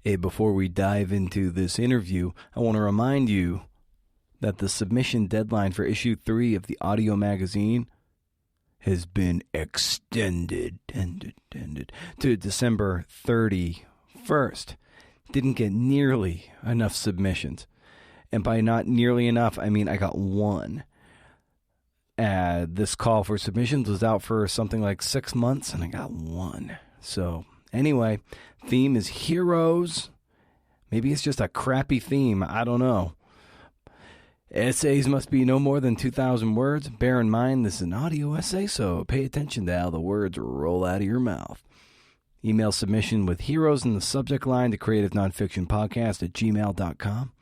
Hey, before we dive into this interview, I want to remind you that the submission deadline for issue 3 of the audio magazine has been extended to December 31st. Didn't get nearly enough submissions. And by not nearly enough, I mean I got one. This call for submissions was out for something like 6 months, and I got one. So anyway, theme is heroes. Maybe it's just a crappy theme. I don't know. Essays must be no more than 2,000 words. Bear in mind, this is an audio essay, so pay attention to how the words roll out of your mouth. Email submission with heroes in the subject line to creativenonfictionpodcast@gmail.com.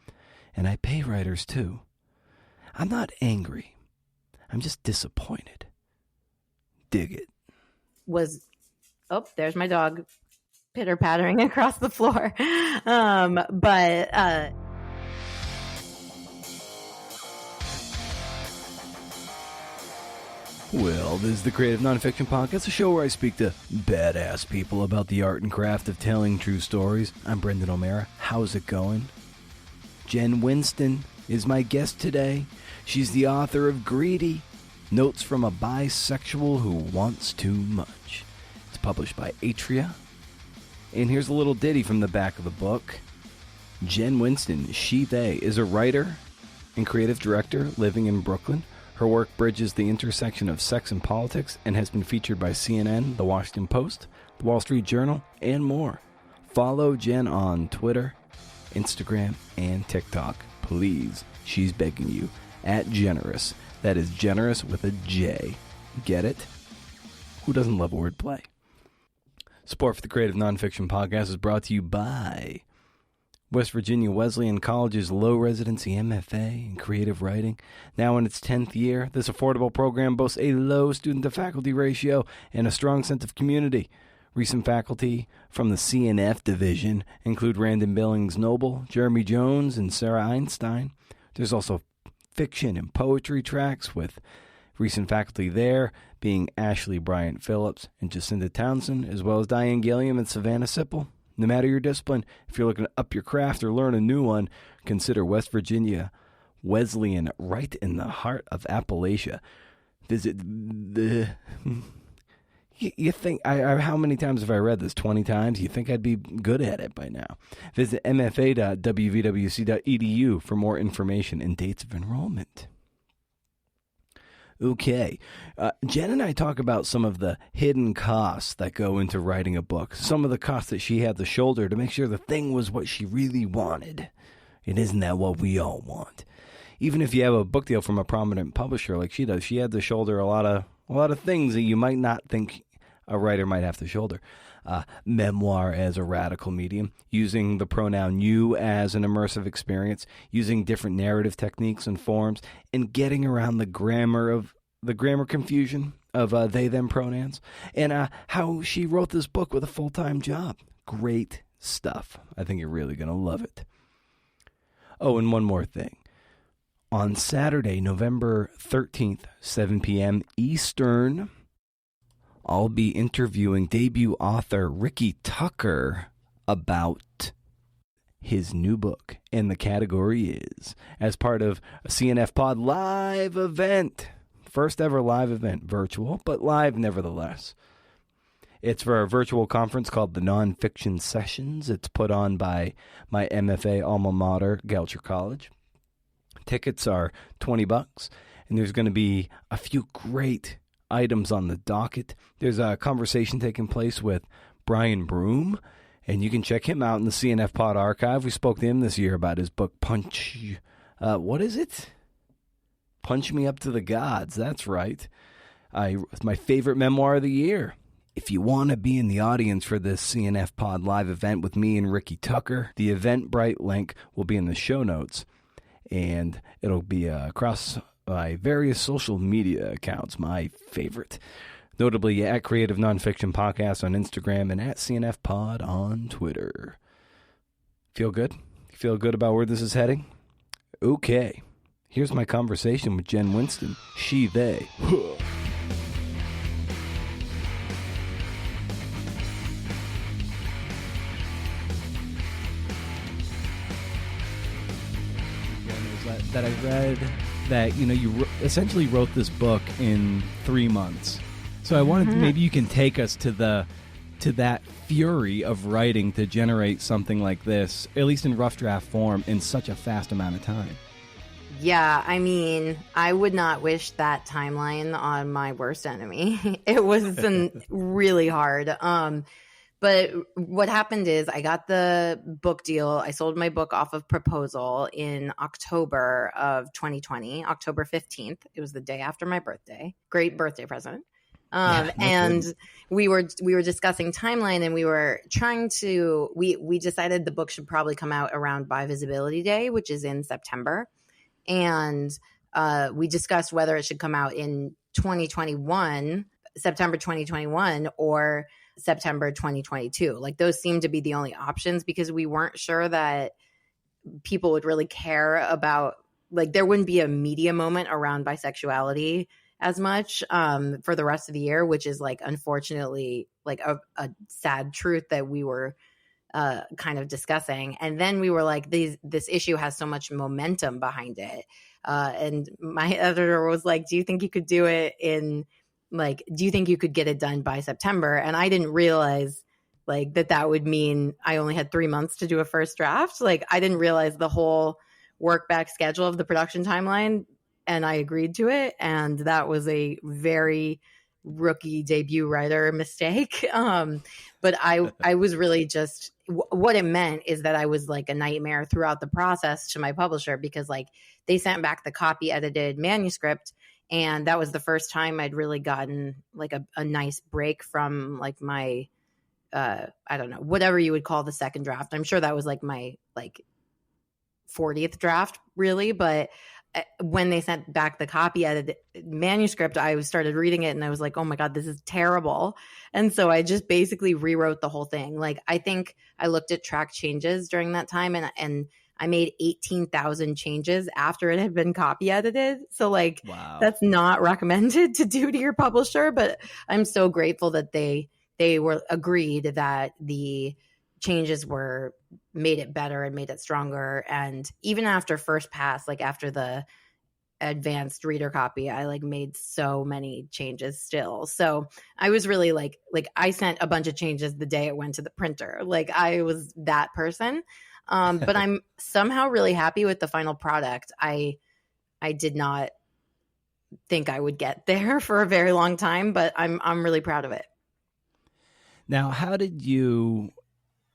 And I pay writers, too. I'm not angry. I'm just disappointed. Dig it. There's my dog pitter-pattering across the floor. Well, this is the Creative Nonfiction Podcast, a show where I speak to badass people about the art and craft of telling true stories. I'm Brendan O'Mara. How's it going? Jen Winston is my guest today. She's the author of Greedy, Notes from a Bisexual Who Wants Too Much. It's published by Atria. And here's a little ditty from the back of the book. Jen Winston, they, is a writer and creative director living in Brooklyn. Her work bridges the intersection of sex and politics and has been featured by CNN, The Washington Post, The Wall Street Journal, and more. Follow Jen on Twitter, Instagram, and TikTok. Please, she's begging you, @Generous. That is generous with a J. Get it? Who doesn't love wordplay? Support for the Creative Nonfiction Podcast is brought to you by West Virginia Wesleyan College's low residency MFA in creative writing. Now in its 10th year, this affordable program boasts a low student-to-faculty ratio and a strong sense of community. Recent faculty from the CNF division include Randon Billings Noble, Jeremy Jones, and Sarah Einstein. There's also fiction and poetry tracks with recent faculty there being Ashley Bryant Phillips and Jacinda Townsend, as well as Diane Gilliam and Savannah Sipple. No matter your discipline, if you're looking to up your craft or learn a new one, consider West Virginia Wesleyan right in the heart of Appalachia. Visit the... You think, how many times have I read this? 20 times? You think I'd be good at it by now. Visit mfa.wvwc.edu for more information and dates of enrollment. Okay. Jen and I talk about some of the hidden costs that go into writing a book. Some of the costs that she had to shoulder to make sure the thing was what she really wanted. And isn't that what we all want? Even if you have a book deal from a prominent publisher like she does, she had to shoulder a lot of things that you might not think a writer might have to shoulder. Memoir as a radical medium, using the pronoun you as an immersive experience, using different narrative techniques and forms, and getting around the grammar confusion of they-them pronouns, and how she wrote this book with a full-time job. Great stuff. I think you're really going to love it. Oh, and one more thing. On Saturday, November 13th, 7 p.m. Eastern, I'll be interviewing debut author Ricky Tucker about his new book. And the category is, as part of a CNF Pod live event. First ever live event, virtual, but live nevertheless. It's for a virtual conference called the Nonfiction Sessions. It's put on by my MFA alma mater, Goucher College. Tickets are $20, and there's going to be a few great items on the docket. There's a conversation taking place with Brian Broom, and you can check him out in the CNF Pod archive. We spoke to him this year about his book, Punch. What is it? Punch Me Up to the Gods. That's right. It's my favorite memoir of the year. If you want to be in the audience for this CNF Pod live event with me and Ricky Tucker, the Eventbrite link will be in the show notes, and it'll be across my various social media accounts, my favorite. Notably at Creative Nonfiction Podcast on Instagram and at CNF Pod on Twitter. Feel good? Feel good about where this is heading? Okay. Here's my conversation with Jen Winston. They. that I read that, you know, you essentially wrote this book in 3 months. So I wanted maybe you can take us to that fury of writing to generate something like this, at least in rough draft form, in such a fast amount of time. Yeah, I mean, I would not wish that timeline on my worst enemy. It was really hard. But what happened is I got the book deal. I sold my book off of Proposal in October of 2020, October 15th. It was the day after my birthday. Great birthday present. And we were discussing timeline, and we were trying to, we decided the book should probably come out around By Visibility Day, which is in September. And we discussed whether it should come out in 2021, September 2021, or September 2022. Like, those seemed to be the only options, because we weren't sure that people would really care about, like, there wouldn't be a media moment around bisexuality as much for the rest of the year, which is, like, unfortunately, like a sad truth that we were kind of discussing. And then we were like, this issue has so much momentum behind it. And my editor was like, do you think you could do it do you think you could get it done by September? And I didn't realize, like, that would mean I only had 3 months to do a first draft. Like, I didn't realize the whole work back schedule of the production timeline, and I agreed to it. And that was a very rookie debut writer mistake. But I was really just, what it meant is that I was like a nightmare throughout the process to my publisher, because, like, they sent back the copy edited manuscript, and that was the first time I'd really gotten, like, a nice break from, like, my I don't know, whatever you would call the second draft. I'm sure that was like my, like, 40th draft, really. But when they sent back the copy edited manuscript, I started reading it and I was like, oh my God, this is terrible. And so I just basically rewrote the whole thing. Like, I think I looked at track changes during that time, and I made 18,000 changes after it had been copy edited. So, like, wow, that's not recommended to do to your publisher, but I'm so grateful that they were agreed that the changes made it better and made it stronger. And even after first pass, like after the advanced reader copy, I like made so many changes still. So I was really like I sent a bunch of changes the day it went to the printer. Like, I was that person. But I'm somehow really happy with the final product. I did not think I would get there for a very long time, but I'm really proud of it. Now, how did you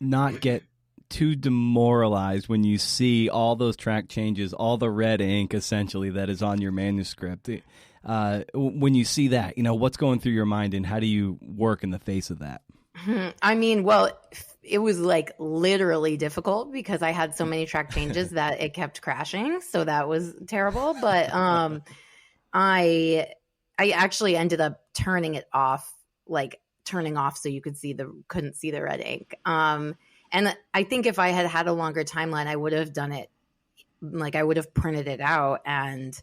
not get too demoralized when you see all those track changes, all the red ink essentially that is on your manuscript? When you see that, you know, what's going through your mind, and how do you work in the face of that? I mean, well, it was like literally difficult because I had so many track changes that it kept crashing. So that was terrible. But I actually ended up turning it off, like turning off so you couldn't see the red ink. And I think if I had a longer timeline, I would have done it, like I would have printed it out and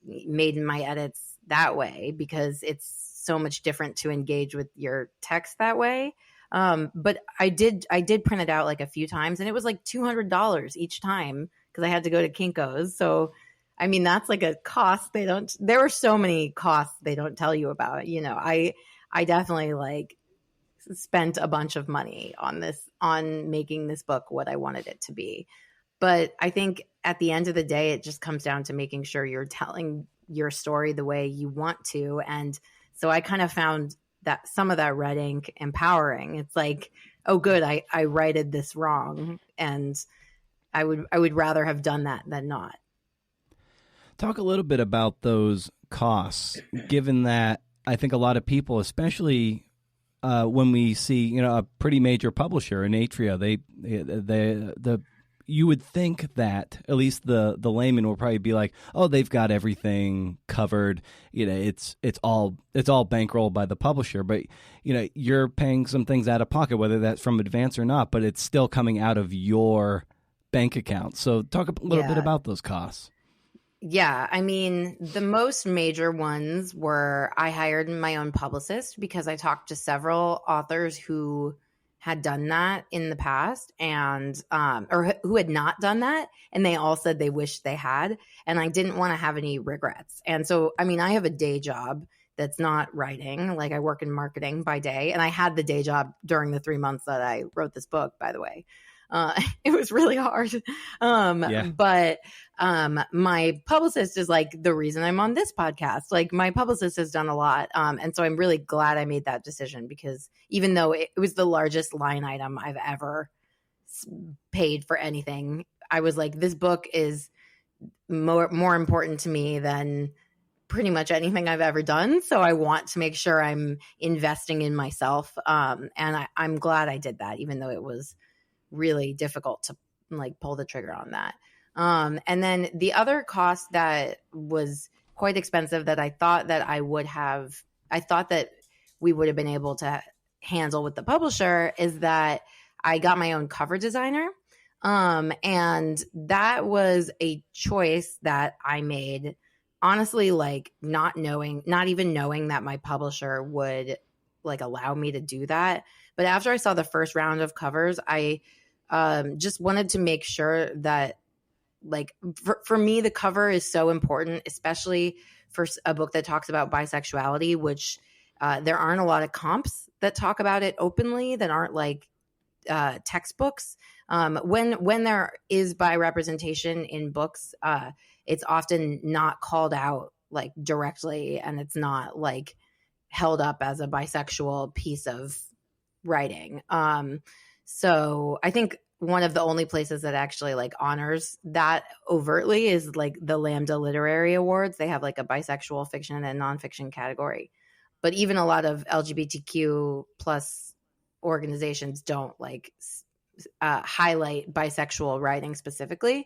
made my edits that way, because it's so much different to engage with your text that way. But I did print it out like a few times, and it was like $200 each time because I had to go to Kinko's. So, I mean, that's like a cost there were so many costs they don't tell you about. You know, I definitely like spent a bunch of money on making this book what I wanted it to be. But I think at the end of the day, it just comes down to making sure you're telling your story the way you want to. And so I kind of found that some of that red ink empowering. It's like, oh, good, I righted this wrong. And I would rather have done that than not. Talk a little bit about those costs, given that I think a lot of people, especially when we see, you know, a pretty major publisher in Atria, you would think that at least the layman will probably be like, oh, they've got everything covered. You know, it's all bankrolled by the publisher, but you know, you're paying some things out of pocket, whether that's from advance or not, but it's still coming out of your bank account. So talk a little bit about those costs. Yeah, I mean, the most major ones were I hired my own publicist because I talked to several authors who had done that in the past and or who had not done that, and they all said they wished they had, and I didn't want to have any regrets. And so I mean, I have a day job that's not writing. Like I work in marketing by day, and I had the day job during the 3 months that I wrote this book, by the way. It was really hard. But my publicist is like the reason I'm on this podcast. Like my publicist has done a lot. And so I'm really glad I made that decision, because even though it was the largest line item I've ever paid for anything, I was like, this book is more important to me than pretty much anything I've ever done. So I want to make sure I'm investing in myself. And I'm glad I did that, even though it was really difficult to like pull the trigger on that. And then the other cost that was quite expensive that I thought that we would have been able to handle with the publisher is that I got my own cover designer. And that was a choice that I made, honestly, like not even knowing that my publisher would like allow me to do that. But after I saw the first round of covers, I just wanted to make sure that, like, for me, the cover is so important, especially for a book that talks about bisexuality, which there aren't a lot of comps that talk about it openly that aren't like textbooks. When there is bi representation in books, it's often not called out like directly, and it's not like held up as a bisexual piece of writing. So I think one of the only places that actually like honors that overtly is like the Lambda Literary Awards. They have like a bisexual fiction and nonfiction category, but even a lot of LGBTQ plus organizations don't like highlight bisexual writing specifically.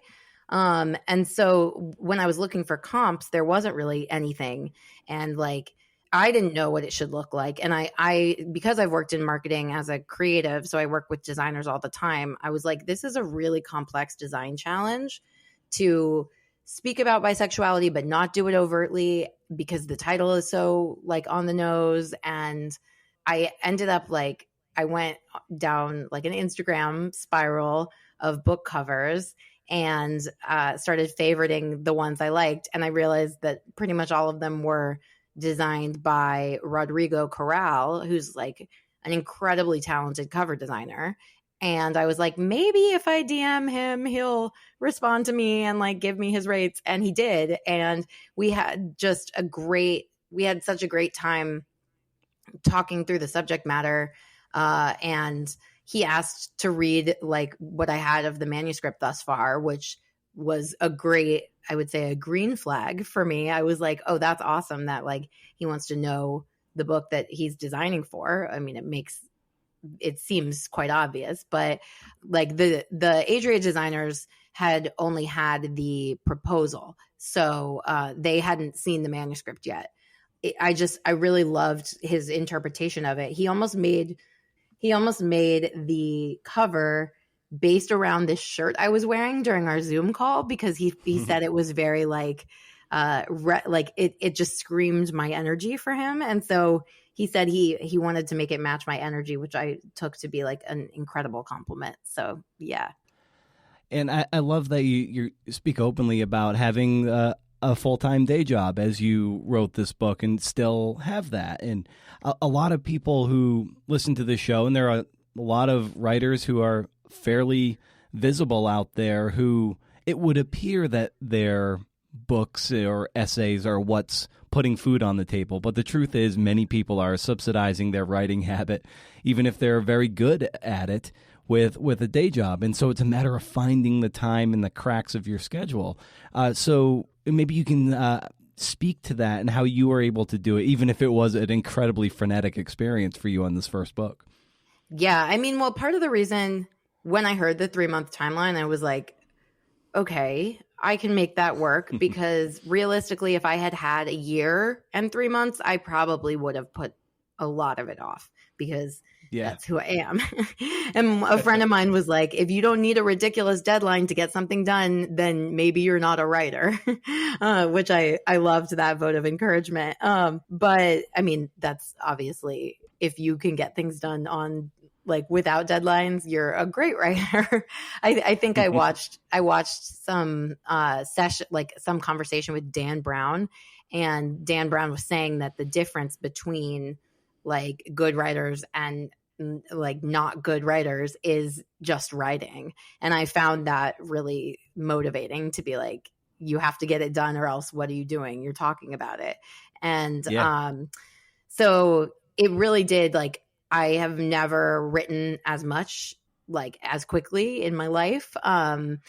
And so when I was looking for comps, there wasn't really anything. And like, I didn't know what it should look like. And I because I've worked in marketing as a creative, so I work with designers all the time, I was like, this is a really complex design challenge to speak about bisexuality, but not do it overtly because the title is so like on the nose. And I ended up like, I went down like an Instagram spiral of book covers and started favoriting the ones I liked. And I realized that pretty much all of them were designed by Rodrigo Corral, who's like an incredibly talented cover designer. And I was like, maybe if I DM him, he'll respond to me and like give me his rates. And he did. And we had such a great time talking through the subject matter. And he asked to read like what I had of the manuscript thus far, which was a green flag for me. I was like, oh, that's awesome that like he wants to know the book that he's designing for. I mean, it seems quite obvious, but like the Atria designers had only had the proposal. So they hadn't seen the manuscript yet. I really loved his interpretation of it. He almost made the cover based around this shirt I was wearing during our Zoom call, because he said it was very like it just screamed my energy for him. And so he said he wanted to make it match my energy, which I took to be like an incredible compliment. So yeah. And I love that you speak openly about having a full-time day job as you wrote this book and still have that. And a lot of people who listen to this show, and there are a lot of writers who are fairly visible out there, who it would appear that their books or essays are what's putting food on the table. But the truth is many people are subsidizing their writing habit, even if they're very good at it, with a day job. And so it's a matter of finding the time in the cracks of your schedule. So maybe you can speak to that and how you were able to do it, even if it was an incredibly frenetic experience for you on this first book. Yeah. I mean, well, part of the reason when I heard the 3-month timeline, I was like, okay, I can make that work, because realistically, if I had had a year and 3 months, I probably would have put a lot of it off, because that's who I am. And a friend of mine was like, if you don't need a ridiculous deadline to get something done, then maybe you're not a writer, which I loved that vote of encouragement. But I mean, that's obviously if you can get things done on like without deadlines, you're a great writer. I think I watched some session, like some conversation with Dan Brown, and Dan Brown was saying that the difference between like good writers and like not good writers is just writing. And I found that really motivating to be like, you have to get it done or else what are you doing? You're talking about it. And so it really did, like, I have never written as much, like as quickly in my life. And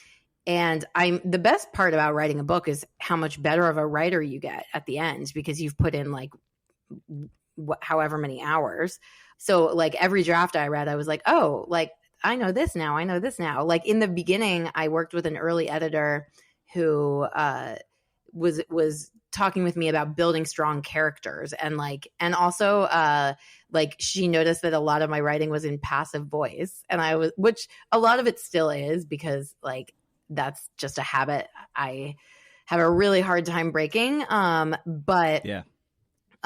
the best part about writing a book is how much better of a writer you get at the end, because you've put in like however many hours. So like every draft I read, I was like, oh, like I know this now. I know this now. Like in the beginning, I worked with an early editor who was talking with me about building strong characters, and also like she noticed that a lot of my writing was in passive voice, and which a lot of it still is, because like that's just a habit I have a really hard time breaking. But yeah.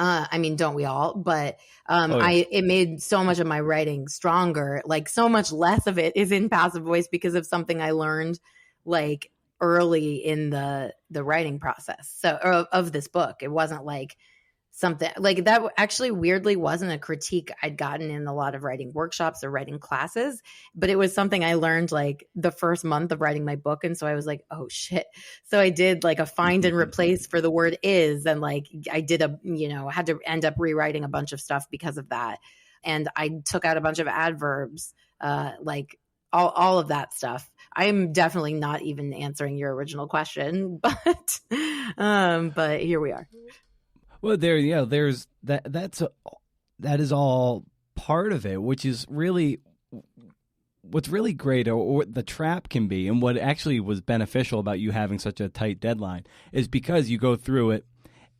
I mean, don't we all? But it made so much of my writing stronger. Like so much less of it is in passive voice because of something I learned like early in the writing process. So of this book, it wasn't like something like that actually weirdly wasn't a critique I'd gotten in a lot of writing workshops or writing classes, but it was something I learned like the first month of writing my book. And so I was like, oh shit. So I did like a find and replace for the word is. And like, I did had to end up rewriting a bunch of stuff because of that. And I took out a bunch of adverbs, like all of that stuff. I'm definitely not even answering your original question, but here we are. Well, there's that. That is all part of it, which is really what's really great, or what the trap can be, and what actually was beneficial about you having such a tight deadline is because you go through it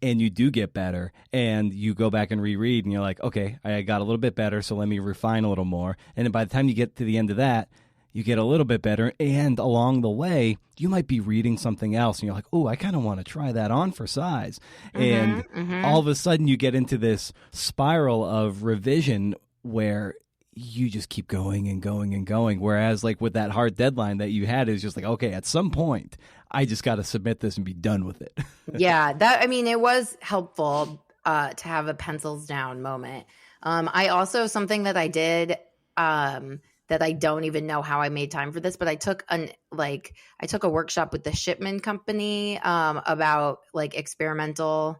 and you do get better, and you go back and reread, and you're like, okay, I got a little bit better, so let me refine a little more, and then by the time you get to the end of that, you get a little bit better, and along the way, you might be reading something else, and you're like, oh, I kind of want to try that on for size. And all of a sudden, you get into this spiral of revision where you just keep going and going and going. Whereas, like, with that hard deadline that you had, it's just like, okay, at some point, I just got to submit this and be done with it. Yeah, it was helpful to have a pencils down moment. I also, something that I did, that I don't even know how I made time for this, but I took a workshop with the Shipman Company about like experimental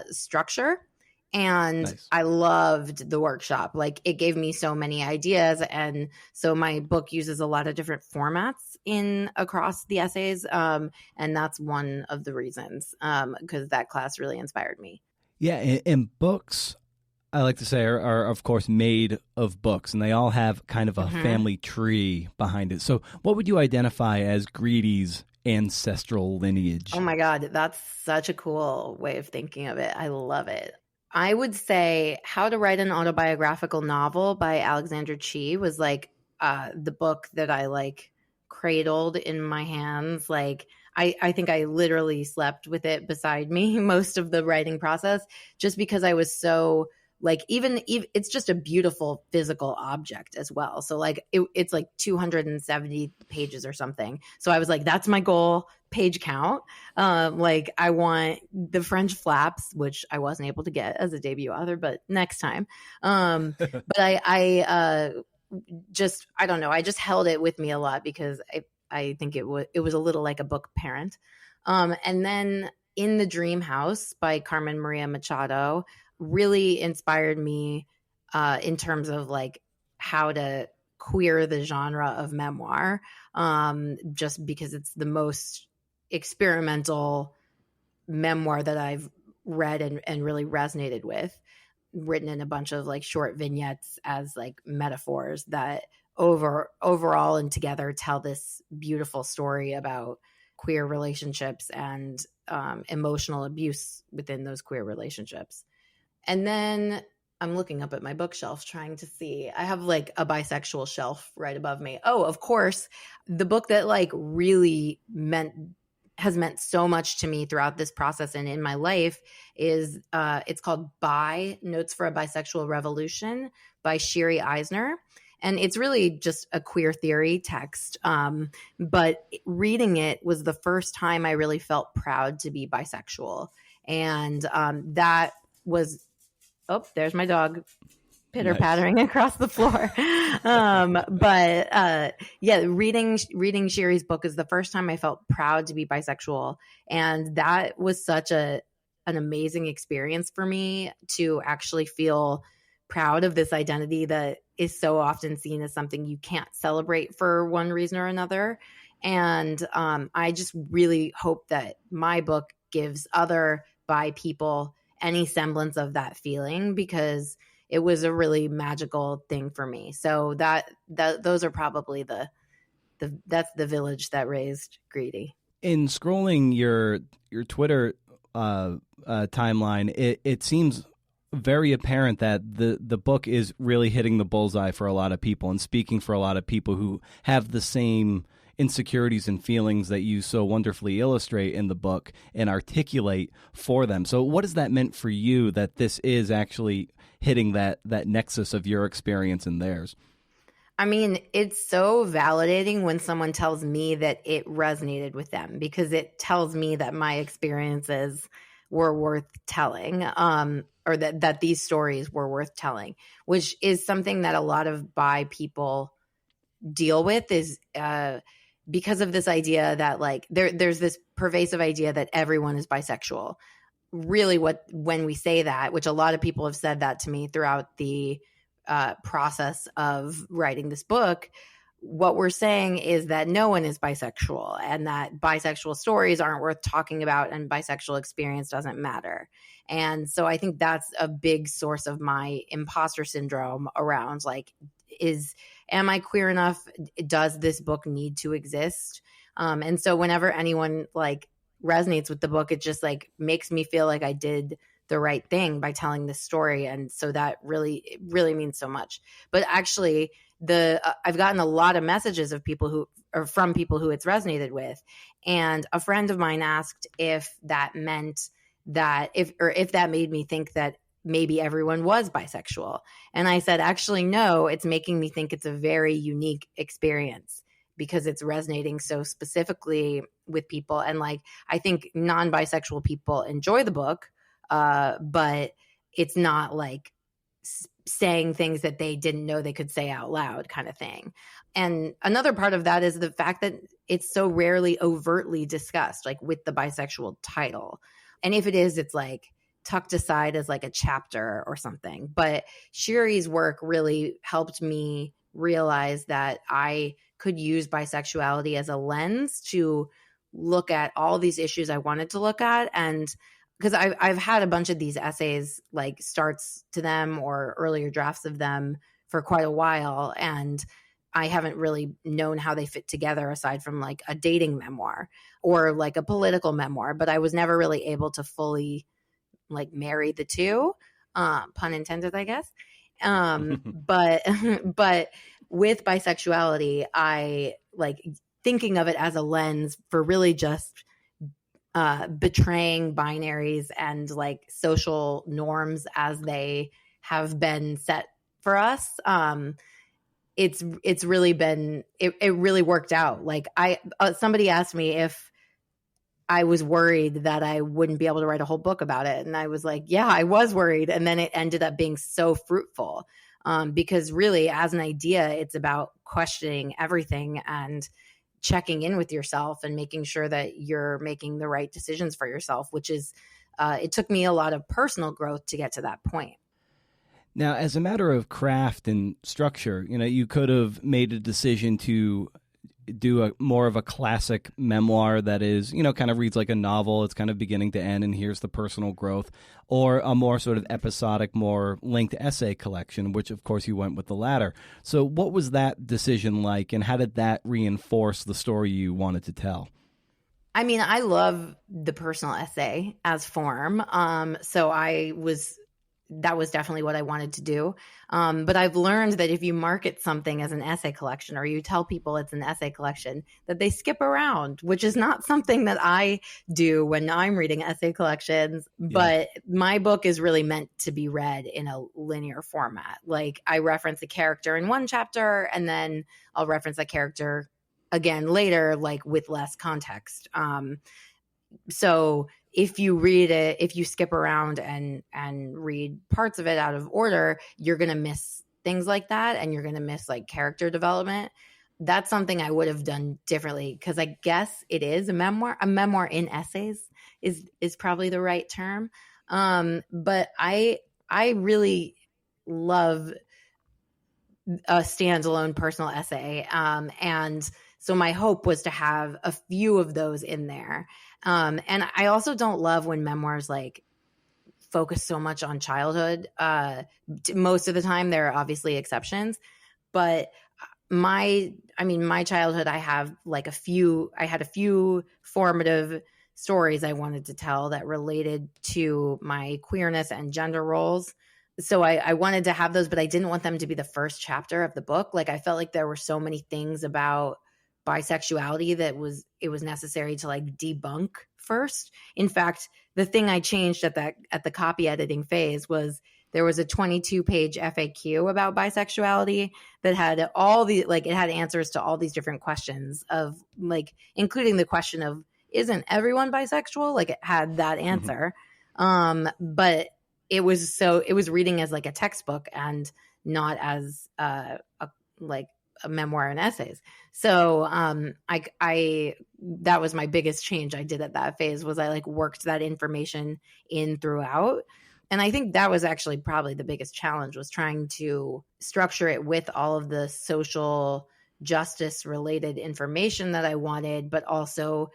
structure. And nice. I loved the workshop. Like it gave me so many ideas. And so my book uses a lot of different formats across the essays. And that's one of the reasons, because that class really inspired me. Yeah. And books, I like to say, are of course made of books, and they all have kind of a family tree behind it. So what would you identify as Greedy's ancestral lineage? Oh my God, that's such a cool way of thinking of it. I love it. I would say How to Write an Autobiographical Novel by Alexandra Chee was like the book that I like cradled in my hands. Like I think I literally slept with it beside me most of the writing process, just because I was so like, even it's just a beautiful physical object as well. So like it's like 270 pages or something. So I was like, that's my goal, page count. Like I want the French flaps, which I wasn't able to get as a debut author, but next time. But I just, I don't know. I just held it with me a lot because I think it was a little like a book parent. And then In the Dream House by Carmen Maria Machado really inspired me in terms of like how to queer the genre of memoir, just because it's the most experimental memoir that I've read and really resonated with, written in a bunch of like short vignettes as like metaphors that overall and together tell this beautiful story about queer relationships and emotional abuse within those queer relationships. And then I'm looking up at my bookshelf trying to see. I have like a bisexual shelf right above me. Oh, of course, the book that like really has meant so much to me throughout this process and in my life is it's called Bi: Notes for a Bisexual Revolution by Shiri Eisner. And it's really just a queer theory text. But reading it was the first time I really felt proud to be bisexual. And that was, oh, there's my dog pitter pattering across the floor. Reading Sherry's book is the first time I felt proud to be bisexual. And that was such an amazing experience for me to actually feel proud of this identity that is so often seen as something you can't celebrate for one reason or another. And I just really hope that my book gives other bi people any semblance of that feeling, because it was a really magical thing for me. So that those are probably that's the village that raised Greedy. In scrolling your Twitter timeline, it seems very apparent that the book is really hitting the bullseye for a lot of people and speaking for a lot of people who have the same insecurities and feelings that you so wonderfully illustrate in the book and articulate for them. So what has that meant for you, that this is actually hitting that nexus of your experience and theirs? I mean, it's so validating when someone tells me that it resonated with them, because it tells me that my experiences were worth telling, or that these stories were worth telling, which is something that a lot of bi people deal with, is because of this idea that like there's this pervasive idea that everyone is bisexual. Really, when we say that, which a lot of people have said that to me throughout the process of writing this book, what we're saying is that no one is bisexual, and that bisexual stories aren't worth talking about, and bisexual experience doesn't matter. And so I think that's a big source of my imposter syndrome around like, am I queer enough? Does this book need to exist? And so whenever anyone like resonates with the book, it just like makes me feel like I did the right thing by telling this story. And so that really means so much. But actually I've gotten a lot of messages of from people who it's resonated with. And a friend of mine asked if that meant that if that made me think that maybe everyone was bisexual. And I said, actually, no, it's making me think it's a very unique experience, because it's resonating so specifically with people. And like, I think non-bisexual people enjoy the book, but it's not like saying things that they didn't know they could say out loud kind of thing. And another part of that is the fact that it's so rarely overtly discussed, like with the bisexual title. And if it is, it's like tucked aside as like a chapter or something. But Shiri's work really helped me realize that I could use bisexuality as a lens to look at all these issues I wanted to look at. And because I've had a bunch of these essays, like starts to them or earlier drafts of them for quite a while, and I haven't really known how they fit together aside from like a dating memoir or like a political memoir, but I was never really able to fully like marry the two, pun intended, I guess. But with bisexuality, I like thinking of it as a lens for really just betraying binaries and like social norms as they have been set for us. It's really been, it really worked out. Like somebody asked me if I was worried that I wouldn't be able to write a whole book about it. And I was like, yeah, I was worried. And then it ended up being so fruitful, because really as an idea, it's about questioning everything and checking in with yourself and making sure that you're making the right decisions for yourself, which is, it took me a lot of personal growth to get to that point. Now, as a matter of craft and structure, you could have made a decision to do more of a classic memoir that is, kind of reads like a novel. It's kind of beginning to end, and here's the personal growth, or a more sort of episodic, more linked essay collection, which of course you went with the latter. So what was that decision like, and how did that reinforce the story you wanted to tell? I mean, I love the personal essay as form. So I was that was definitely what I wanted to do. But I've learned that if you market something as an essay collection, or you tell people it's an essay collection, that they skip around, which is not something that I do when I'm reading essay collections. But my book is really meant to be read in a linear format. Like, I reference a character in one chapter, and then I'll reference that character again later, like with less context. So if you read it, if you skip around and read parts of it out of order, you're going to miss things like that, and you're going to miss like character development. That's something I would have done differently, because I guess it is a memoir. A memoir in essays is probably the right term. But I really love a standalone personal essay. And so my hope was to have a few of those in there. And I also don't love when memoirs like focus so much on childhood. Most of the time, there are obviously exceptions, but my childhood, I had a few formative stories I wanted to tell that related to my queerness and gender roles. So I wanted to have those, but I didn't want them to be the first chapter of the book. Like, I felt like there were so many things about bisexuality that it was necessary to like debunk first. In fact, the thing I changed at the copy editing phase was there was a 22-page FAQ about bisexuality that had it had answers to all these different questions, of like, including the question of, isn't everyone bisexual? Like, it had that answer. But it was reading as like a textbook and not as a memoir and essays. So I that was my biggest change I did at that phase, was I like worked that information in throughout. And I think that was actually probably the biggest challenge, was trying to structure it with all of the social justice related information that I wanted, but also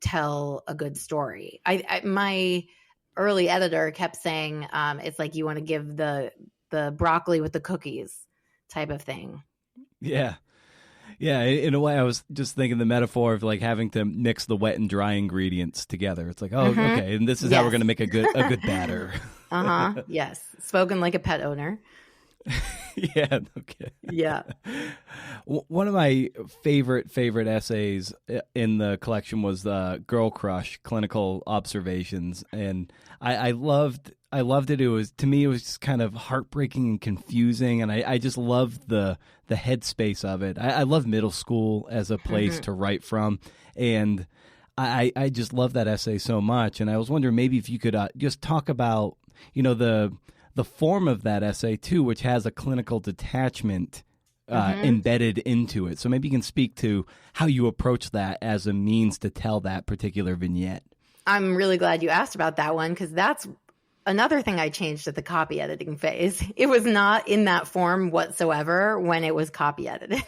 tell a good story. My early editor kept saying, it's like you want to give the broccoli with the cookies type of thing. Yeah. Yeah, in a way, I was just thinking the metaphor of like having to mix the wet and dry ingredients together. It's like, oh, okay, and this is how we're going to make a good batter. Yes, spoken like a pet owner. Yeah. Okay. Yeah. One of my favorite essays in the collection was the Girl Crush Clinical Observations, and I loved it. It was, to me, it was just kind of heartbreaking and confusing, and I just loved the headspace of it. I love middle school as a place to write from, and I just love that essay so much. And I was wondering maybe if you could just talk about, the form of that essay too, which has a clinical detachment embedded into it. So maybe you can speak to how you approach that as a means to tell that particular vignette. I'm really glad you asked about that one, because that's another thing I changed at the copy editing phase. It was not in that form whatsoever when it was copy edited.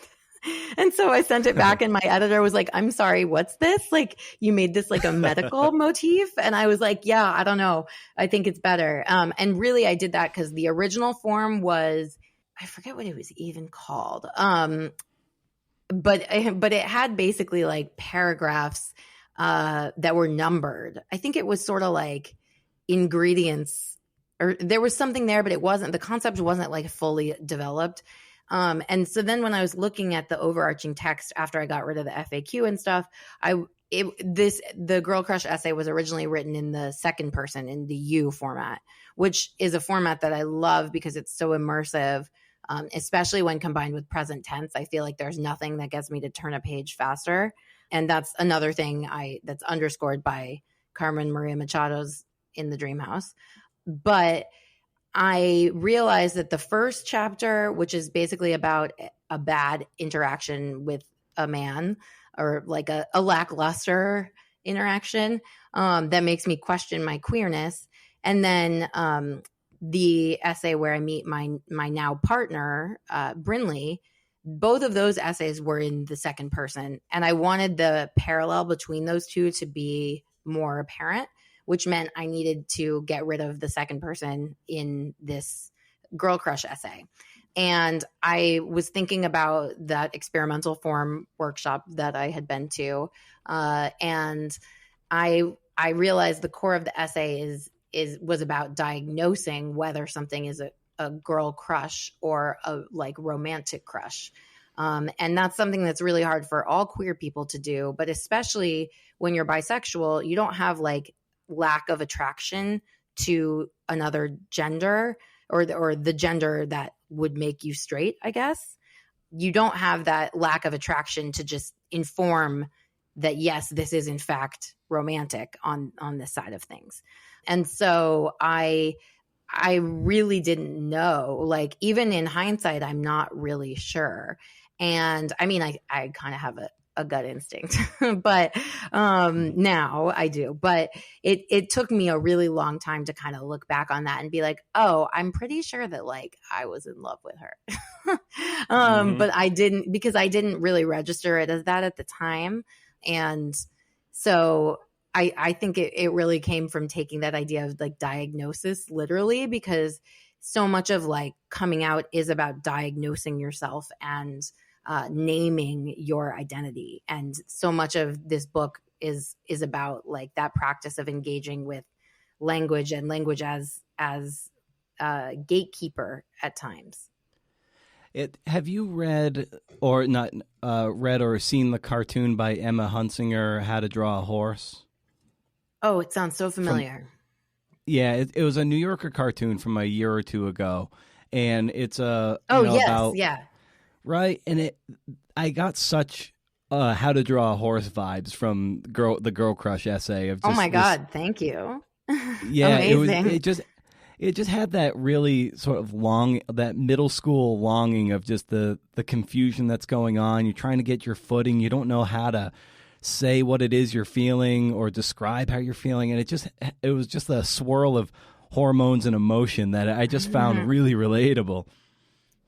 And so I sent it back, and my editor was like, I'm sorry, what's this? Like, you made this like a medical motif? And I was like, yeah, I don't know. I think it's better. And really I did that because the original form was, I forget what it was even called. But it had basically like paragraphs that were numbered. I think it was sort of like ingredients, or there was something there, but the concept wasn't like fully developed. And so then when I was looking at the overarching text after I got rid of the FAQ and stuff, the Girl Crush essay was originally written in the second person, in the you format, which is a format that I love because it's so immersive, especially when combined with present tense. I feel like there's nothing that gets me to turn a page faster. And that's another thing that's underscored by Carmen Maria Machado's In the Dream House. But I realized that the first chapter, which is basically about a bad interaction with a man, or like a lackluster interaction that makes me question my queerness. And then the essay where I meet my now partner, Brinley, both of those essays were in the second person. And I wanted the parallel between those two to be more apparent, which meant I needed to get rid of the second person in this Girl Crush essay. And I was thinking about that experimental form workshop that I had been to. And I realized the core of the essay was about diagnosing whether something is a girl crush or a like romantic crush. And that's something that's really hard for all queer people to do, but especially when you're bisexual, you don't have like lack of attraction to another gender or the gender that would make you straight, I guess. You don't have that lack of attraction to just inform that, yes, this is in fact romantic on this side of things. And so I really didn't know, like, even in hindsight, I'm not really sure. And I mean, I kind of have a gut instinct, but now I do. But it took me a really long time to kind of look back on that and be like, oh, I'm pretty sure that like I was in love with her. But I didn't, because I didn't really register it as that at the time. And so I think it really came from taking that idea of like diagnosis literally, because so much of like coming out is about diagnosing yourself and naming your identity. And so much of this book is about like that practice of engaging with language and language as gatekeeper at times. Have you read or not read or seen the cartoon by Emma Hunsinger, How to Draw a Horse? Oh, it sounds so familiar. It was a New Yorker cartoon from a year or two ago, and it's right. And I got such How to Draw a Horse vibes from the Girl Crush essay of just, oh my God, thank you. Yeah, amazing. It just had that really sort of that middle school longing of just the confusion that's going on. You're trying to get your footing. You don't know how to say what it is you're feeling or describe how you're feeling. And it was just a swirl of hormones and emotion that I just found really relatable.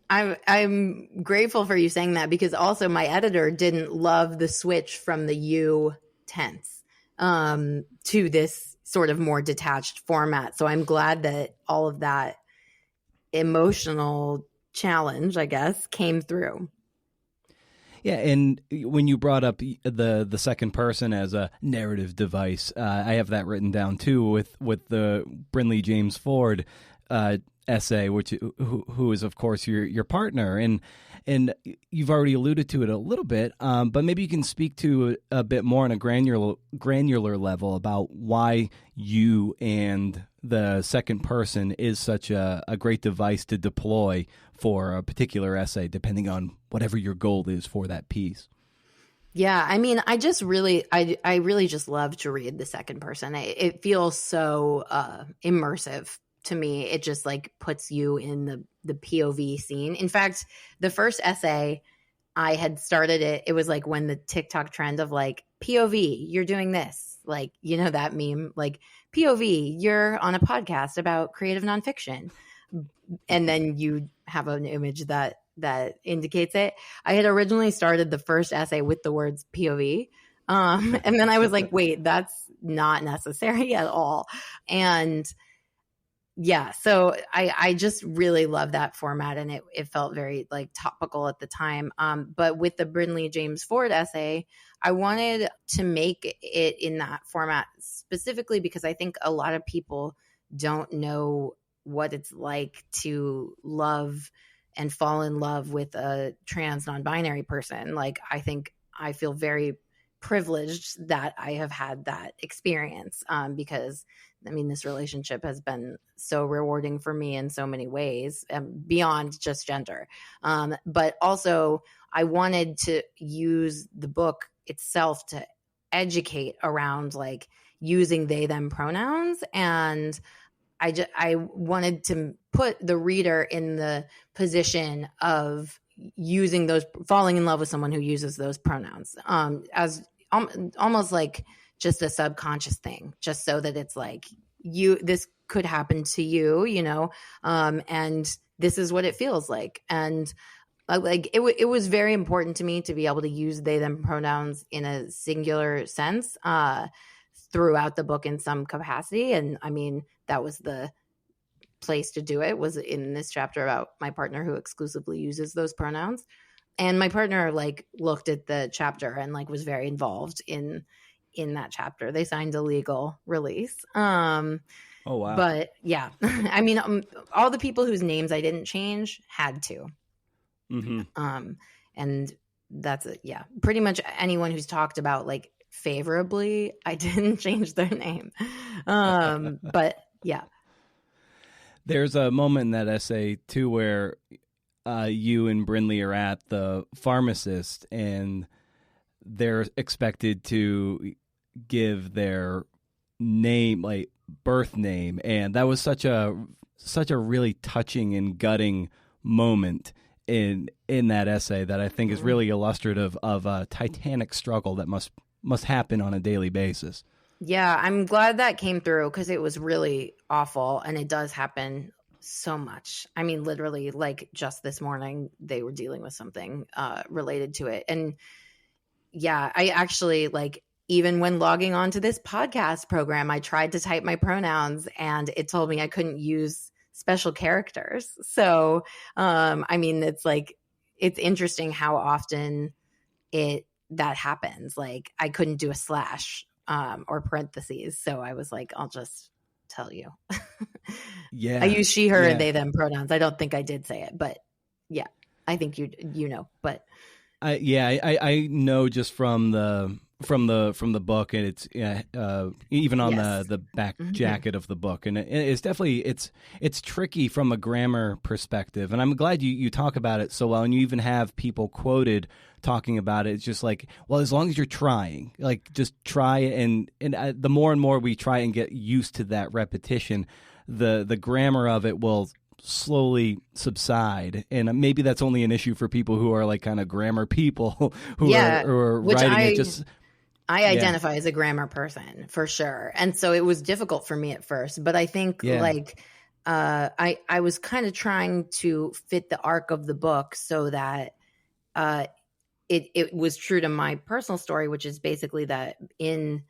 I'm grateful for you saying that, because also my editor didn't love the switch from the you tense to this sort of more detached format. So I'm glad that all of that emotional challenge, I guess, came through. Yeah, and when you brought up the second person as a narrative device, I have that written down too with the Brinley James Ford essay, who is of course your partner, and you've already alluded to it a little bit, but maybe you can speak to a bit more on a granular level about why you and the second person is such a great device to deploy for a particular essay, depending on whatever your goal is for that piece. Yeah, I mean, I really just love to read the second person. It feels so immersive to me. It just like puts you in the POV scene. In fact, the first essay I had started it was like when the TikTok trend of like POV, you're doing this, like, you know, that meme, like POV, you're on a podcast about creative nonfiction. And then you have an image that indicates it. I had originally started the first essay with the words POV. And then I was like, wait, that's not necessary at all. And yeah, so I just really love that format, and it felt very like topical at the time. But with the Brinley James Ford essay, I wanted to make it in that format specifically because I think a lot of people don't know what it's like to love and fall in love with a trans non-binary person. Like, I feel very privileged that I have had that experience, because I mean, this relationship has been so rewarding for me in so many ways, beyond just gender. But also I wanted to use the book itself to educate around like using they, them pronouns. And I wanted to put the reader in the position of using those, falling in love with someone who uses those pronouns, as almost like just a subconscious thing, just so that it's like, this could happen to you, you know, and this is what it feels like. And like it was very important to me to be able to use they, them pronouns in a singular sense throughout the book in some capacity. And I mean, that was the place to do it, was in this chapter about my partner who exclusively uses those pronouns. And my partner like looked at the chapter and like was very involved in that chapter. They signed a legal release. Oh, wow. But yeah, I mean, all the people whose names I didn't change had to. And that's it. Yeah. Pretty much anyone who's talked about like favorably, I didn't change their name. But yeah. There's a moment in that essay too where you and Brinley are at the pharmacist and they're expected to give their name, like birth name, and that was such a really touching and gutting moment in that essay that I think is really illustrative of a titanic struggle that must happen on a daily basis. Yeah, I'm glad that came through because it was really awful, and it does happen so much. I mean, literally, like just this morning, they were dealing with something related to it. And yeah, I actually like, even when logging on to this podcast program, I tried to type my pronouns and it told me I couldn't use special characters. So, I mean, it's like, it's interesting how often that happens. Like I couldn't do a slash or parentheses. So I was like, I'll just tell you. Yeah. I use she, her, and they, them pronouns. I don't think I did say it, but yeah, I think you know, but I know just from the book, and it's even on the back jacket of the book, and it's definitely it's tricky from a grammar perspective, and I'm glad you talk about it so well, and you even have people quoted talking about it. It's just like, well, as long as you're trying, like just try, and the more and more we try and get used to that repetition, the grammar of it will slowly subside, and maybe that's only an issue for people who are like kind of grammar people who are writing it. Just I identify as a grammar person for sure, and so it was difficult for me at first. But I think like I was kind of trying to fit the arc of the book so that it was true to my personal story, which is basically that in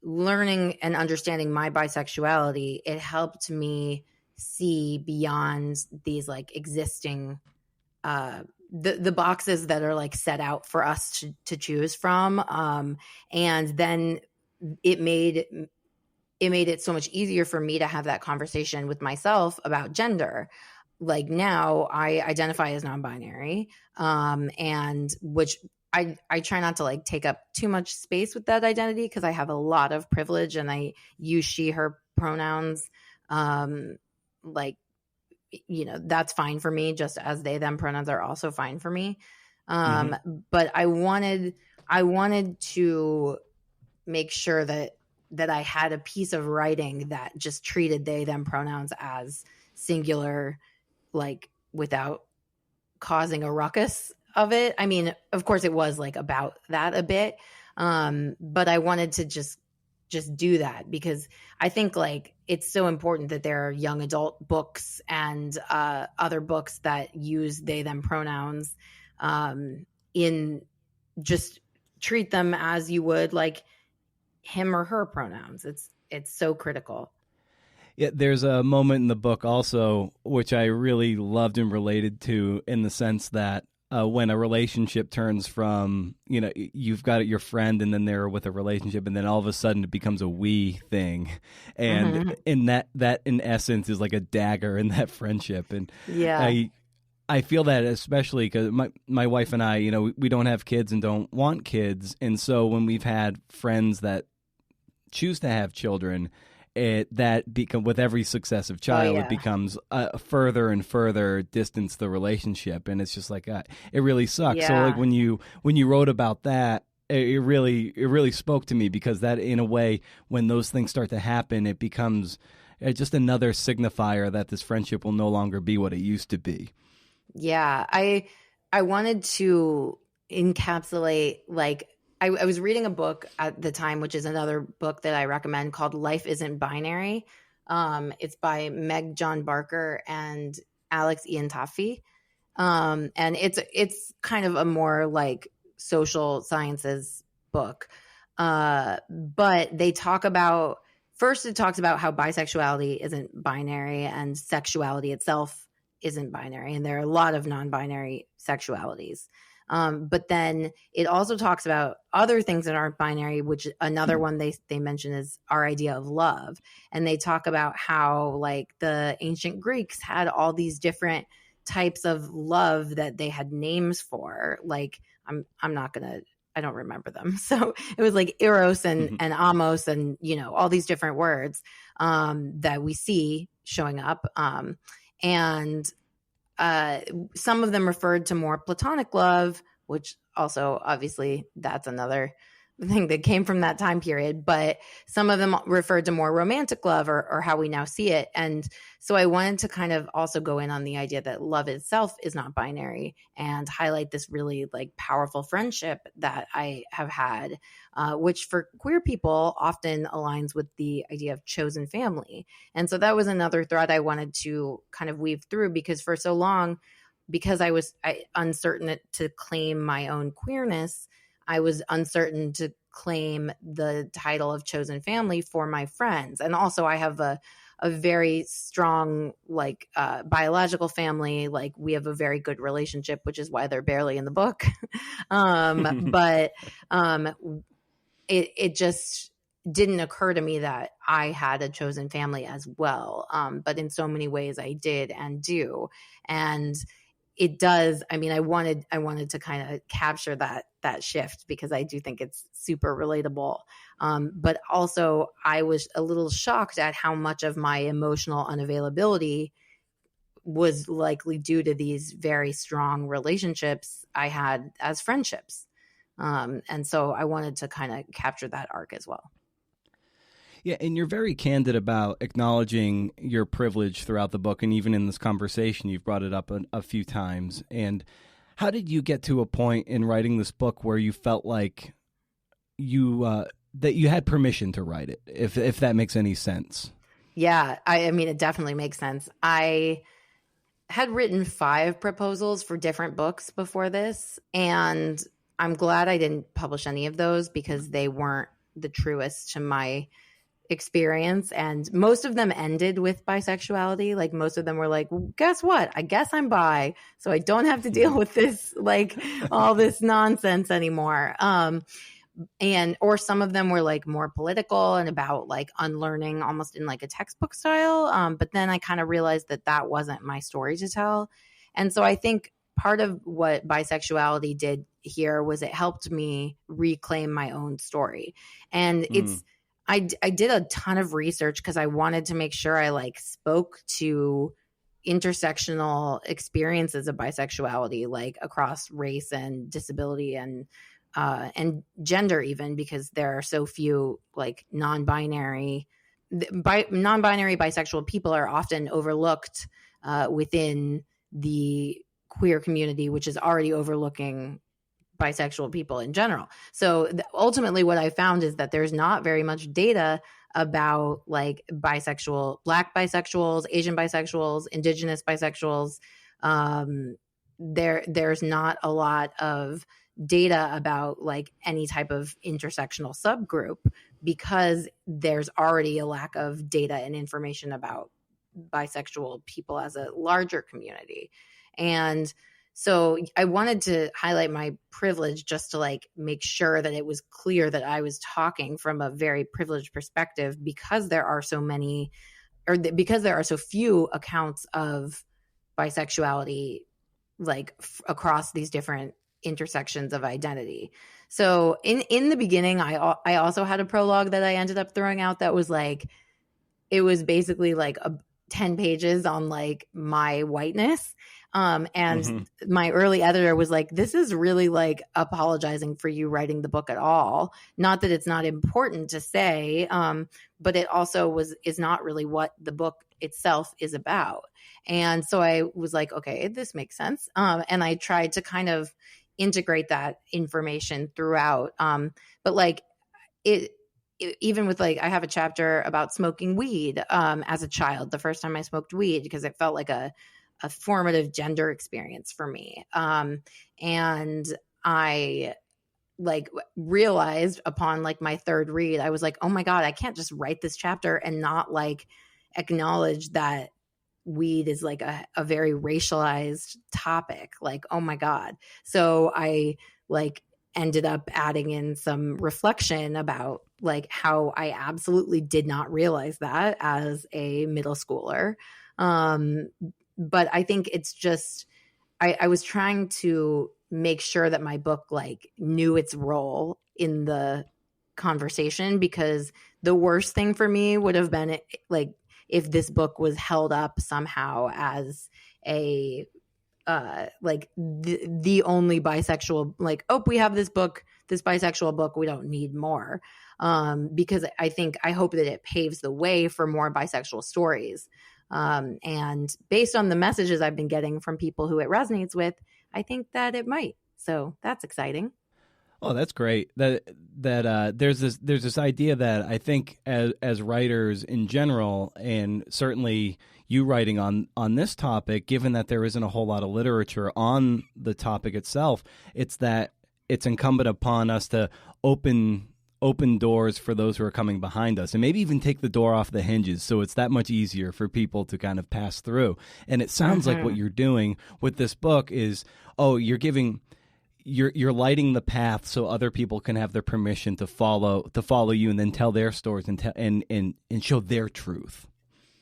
learning and understanding my bisexuality, it helped me see beyond these like existing the boxes that are like set out for us to choose from, and then it made it so much easier for me to have that conversation with myself about gender. Like now I identify as non-binary, and which I try not to like take up too much space with that identity because I have a lot of privilege and I use she, her pronouns. Like, you know, that's fine for me, just as they, them pronouns are also fine for me. But I wanted to make sure that I had a piece of writing that just treated they, them pronouns as singular, like without causing a ruckus of it. I mean, of course it was like about that a bit. But I wanted to just do that because I think like it's so important that there are young adult books and other books that use they, them pronouns, in just treat them as you would like him or her pronouns. It's so critical. Yeah, there's a moment in the book also which I really loved and related to, in the sense that when a relationship turns from, you know, you've got your friend and then they're with a relationship and then all of a sudden it becomes a we thing. And in that in essence is like a dagger in that friendship. And I feel that especially because my wife and I, you know, we don't have kids and don't want kids. And so when we've had friends that choose to have children, with every successive child, it becomes further and further distance the relationship, and it's just like it really sucks. Yeah. So like when you wrote about that, it really spoke to me, because that, in a way, when those things start to happen, it becomes just another signifier that this friendship will no longer be what it used to be. Yeah, I wanted to encapsulate like. I was reading a book at the time, which is another book that I recommend, called Life Isn't Binary. It's by Meg John Barker and Alex Ian Taffy. And it's kind of a more like social sciences book. But they talk about, first it talks about how bisexuality isn't binary and sexuality itself isn't binary. And there are a lot of non-binary sexualities. But then it also talks about other things that aren't binary, which another one they mention is our idea of love. And they talk about how like the ancient Greeks had all these different types of love that they had names for. Like I'm not gonna, I don't remember them. So it was like eros and amos and, you know, all these different words that we see showing up. And some of them referred to more platonic love, which also obviously that's another thing that came from that time period. But some of them referred to more romantic love or how we now see it. And so I wanted to kind of also go in on the idea that love itself is not binary and highlight this really like powerful friendship that I have had, which for queer people often aligns with the idea of chosen family. And so that was another thread I wanted to kind of weave through, because for so long, because I was uncertain to claim my own queerness, I was uncertain to claim the title of chosen family for my friends. And also I have a very strong, like biological family. Like we have a very good relationship, which is why they're barely in the book. But it just didn't occur to me that I had a chosen family as well. But in so many ways I did and do. And it does. I mean, I wanted to kind of capture that shift because I do think it's super relatable. But also I was a little shocked at how much of my emotional unavailability was likely due to these very strong relationships I had as friendships. And so I wanted to kind of capture that arc as well. Yeah, and you're very candid about acknowledging your privilege throughout the book, and even in this conversation, you've brought it up a few times. And how did you get to a point in writing this book where you felt like you that you had permission to write it, if that makes any sense? Yeah, I mean, it definitely makes sense. I had written 5 proposals for different books before this, and I'm glad I didn't publish any of those because they weren't the truest to my experience. And most of them ended with bisexuality. Like most of them were like, well, guess what? I guess I'm bi, so I don't have to deal with this, like all this nonsense anymore. And or some of them were like more political and about like unlearning, almost in like a textbook style. But then I kind of realized that wasn't my story to tell. And so I think part of what bisexuality did here was it helped me reclaim my own story. And I did a ton of research because I wanted to make sure I like spoke to intersectional experiences of bisexuality, like across race and disability and gender, even because there are so few like non-binary bisexual people are often overlooked within the queer community, which is already overlooking bisexual people in general. So ultimately what I found is that there's not very much data about like bisexual, Black bisexuals, Asian bisexuals, Indigenous bisexuals. There's not a lot of data about like any type of intersectional subgroup because there's already a lack of data and information about bisexual people as a larger community. And so I wanted to highlight my privilege just to like make sure that it was clear that I was talking from a very privileged perspective because there are so many, or because there are so few accounts of bisexuality like across these different intersections of identity. So in the beginning, I also had a prologue that I ended up throwing out that was like, it was basically like 10 pages on like my whiteness. And my early editor was like, this is really like apologizing for you writing the book at all. Not that it's not important to say, but it also is not really what the book itself is about. And so I was like, okay, this makes sense. And I tried to kind of integrate that information throughout. But like even with like, I have a chapter about smoking weed as a child, the first time I smoked weed, because it felt like a formative gender experience for me. And I like realized upon like my third read, I was like, oh my God, I can't just write this chapter and not like acknowledge that weed is like a very racialized topic. Like, oh my God. So I like ended up adding in some reflection about like how I absolutely did not realize that as a middle schooler. But I think it's just, I was trying to make sure that my book like knew its role in the conversation, because the worst thing for me would have been like if this book was held up somehow as a like the only bisexual, like, oh, we have this book, this bisexual book, we don't need more. Because I hope that it paves the way for more bisexual stories. And based on the messages I've been getting from people who it resonates with, I think that it might. So that's exciting. Oh, that's great. That there's this idea that I think as writers in general, and certainly you writing on this topic, given that there isn't a whole lot of literature on the topic itself, it's that it's incumbent upon us to open doors for those who are coming behind us, and maybe even take the door off the hinges, so it's that much easier for people to kind of pass through. And it sounds like what you're doing with this book is, you're lighting the path so other people can have their permission to follow you, and then tell their stories and show their truth.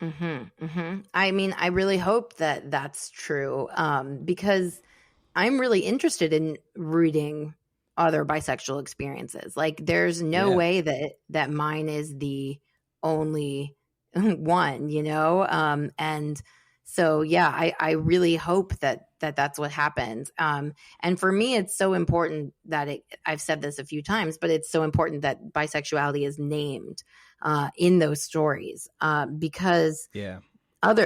I mean, I really hope that that's true, because I'm really interested in reading other bisexual experiences. Like, there's no way that mine is the only one, you know? And so, yeah, I really hope that that's what happens. And for me, it's so important that I've said this a few times, but it's so important that bisexuality is named in those stories, because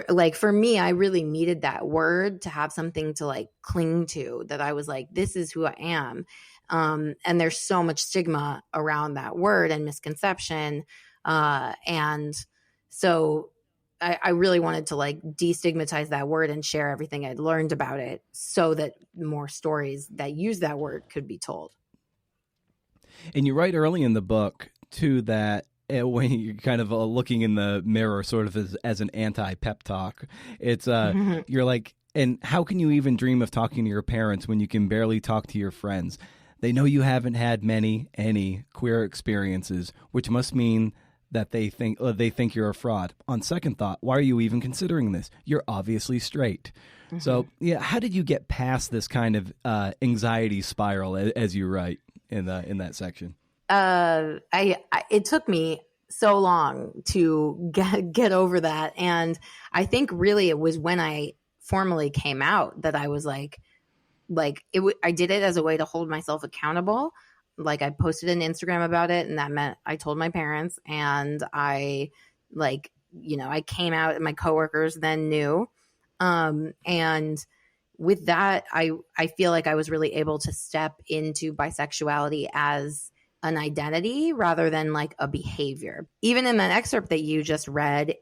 like for me, I really needed that word to have something to like cling to, that I was like, this is who I am. And there's so much stigma around that word and misconception. And so I really wanted to like destigmatize that word and share everything I'd learned about it, so that more stories that use that word could be told. And you write early in the book too that when you're kind of looking in the mirror, sort of as an anti-pep talk, it's you're like, and how can you even dream of talking to your parents when you can barely talk to your friends? They know you haven't had any queer experiences, which must mean that they think you're a fraud. On second thought, why are you even considering this? You're obviously straight. So, yeah, how did you get past this kind of anxiety spiral as you write in that section? It took me so long to get over that, and I think really it was when I formally came out that I was like I did it as a way to hold myself accountable. Like, I posted an Instagram about it, and that meant I told my parents, and I came out, and my coworkers then knew. And with that, I feel like I was really able to step into bisexuality as an identity rather than like a behavior. Even in that excerpt that you just read,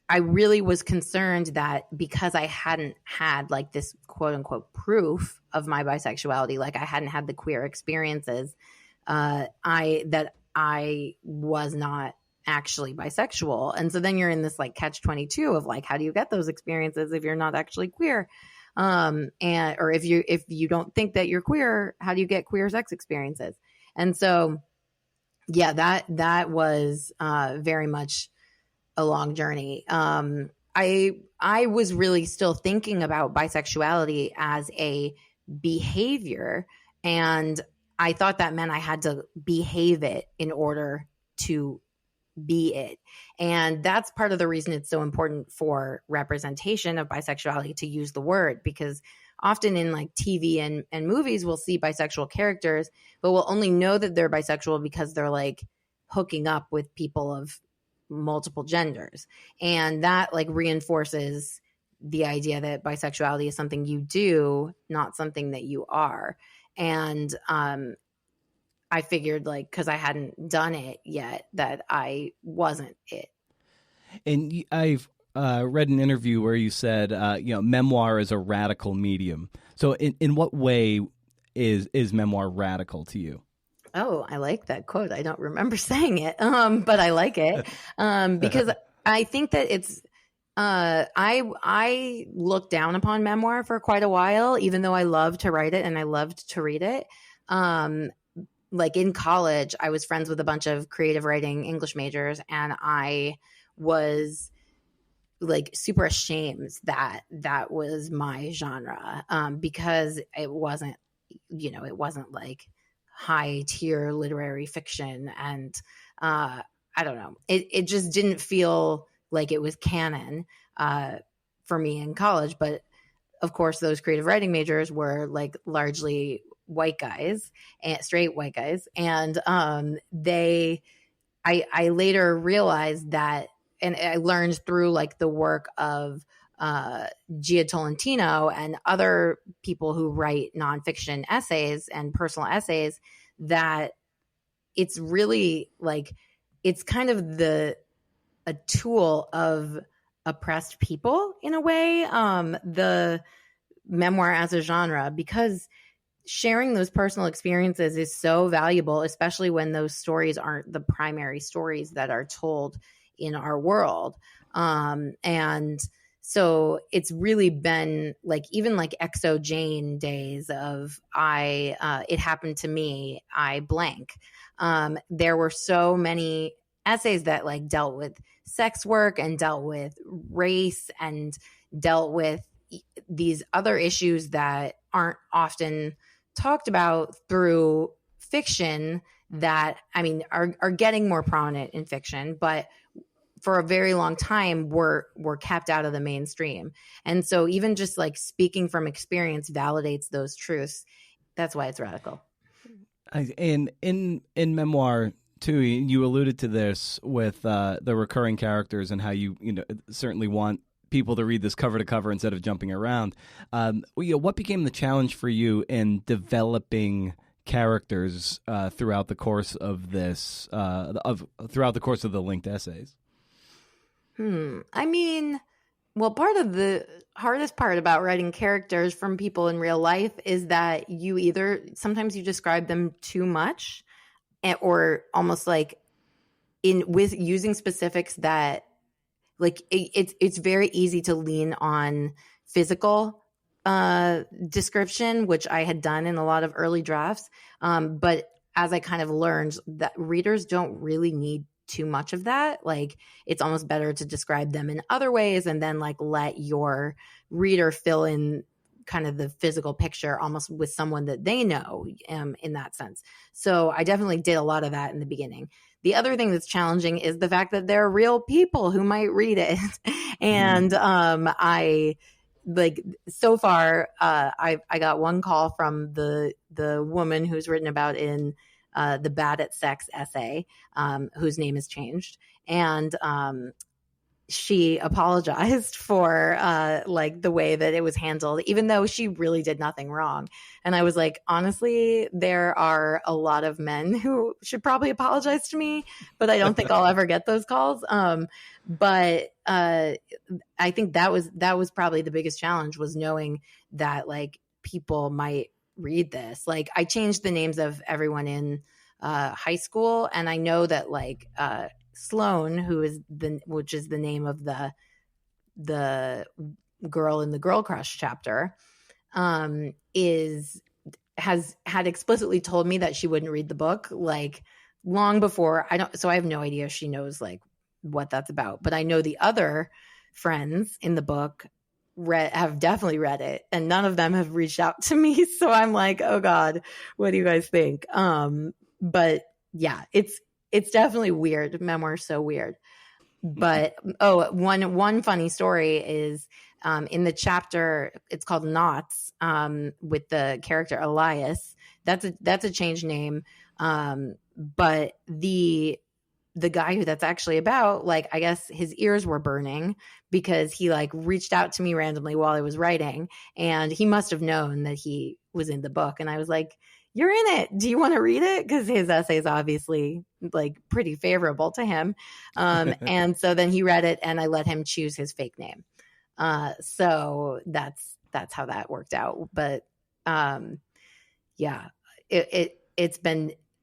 I really was concerned that because I hadn't had like this quote unquote proof of my bisexuality, like I hadn't had the queer experiences, I was not actually bisexual. And so then you're in this like catch-22 of like, how do you get those experiences if you're not actually queer? Or if you don't think that you're queer, how do you get queer sex experiences? And so, yeah, that was very much a long journey. I was really still thinking about bisexuality as a behavior, and I thought that meant I had to behave it in order to be it. And that's part of the reason it's so important for representation of bisexuality to use the word, because often in like TV and movies, we'll see bisexual characters, but we'll only know that they're bisexual because they're like hooking up with people of multiple genders. And that like reinforces the idea that bisexuality is something you do, not something that you are. And I figured, like, because I hadn't done it yet, that I wasn't it. And I've read an interview where you said, memoir is a radical medium. So in what way is memoir radical to you? Oh, I like that quote. I don't remember saying it, but I like it because I think that I looked down upon memoir for quite a while, even though I loved to write it and I loved to read it. Like in college, I was friends with a bunch of creative writing English majors, and I was like super ashamed that that was my genre, because it wasn't, it wasn't like high tier literary fiction. And I don't know, it just didn't feel like it was canon for me in college. But of course, those creative writing majors were like largely white guys and straight white guys. And I later realized that, and I learned through like the work of Gia Tolentino and other people who write nonfiction essays and personal essays, that it's really like, it's kind of a tool of oppressed people in a way, the memoir as a genre, because sharing those personal experiences is so valuable, especially when those stories aren't the primary stories that are told in our world. And so it's really been like, even like Exo Jane days of it happened to me, I blank. There were so many essays that like dealt with sex work and dealt with race and dealt with these other issues that aren't often talked about through fiction, that, I mean, are getting more prominent in fiction, but for a very long time were kept out of the mainstream. And so even just like speaking from experience validates those truths. That's why it's radical. And in Memoir too, you alluded to this with the recurring characters and how you certainly want people to read this cover to cover instead of jumping around. What became the challenge for you in developing characters throughout the course of this, throughout the course of the linked essays? I mean, well, part of the hardest part about writing characters from people in real life is that sometimes you describe them too much, or almost like with using specifics that, like, it's very easy to lean on physical description, which I had done in a lot of early drafts. But as I kind of learned, that readers don't really need too much of that. Like, it's almost better to describe them in other ways and then like let your reader fill in kind of the physical picture almost with someone that they know, in that sense. So I definitely did a lot of that in the beginning. The other thing that's challenging is the fact that there are real people who might read it. And I, like, so far, I got one call from the woman who's written about in the Bad at Sex essay, whose name has changed. And she apologized for like the way that it was handled, even though she really did nothing wrong. And I was like, honestly, there are a lot of men who should probably apologize to me, but I don't think I'll ever get those calls. But I think that was probably the biggest challenge, was knowing that like people might read this. Like, I changed the names of everyone in high school, and I know that like Sloane, which is the name of the girl in the Girl Crush chapter, has had explicitly told me that she wouldn't read the book, like, long before. So I have no idea if she knows like what that's about. But I know the other friends in the book have definitely read it, and none of them have reached out to me. So I'm like, oh God, what do you guys think? But yeah, it's definitely weird. Memoir is so weird. But one funny story is in the chapter, it's called Knots, with the character Elias. That's a changed name. But the guy who that's actually about, like, I guess his ears were burning because he like reached out to me randomly while I was writing, and he must have known that he was in the book. And I was like, you're in it. Do you want to read it? Because his essay is obviously like pretty favorable to him. And so then he read it, and I let him choose his fake name. So that's how that worked out. But yeah, it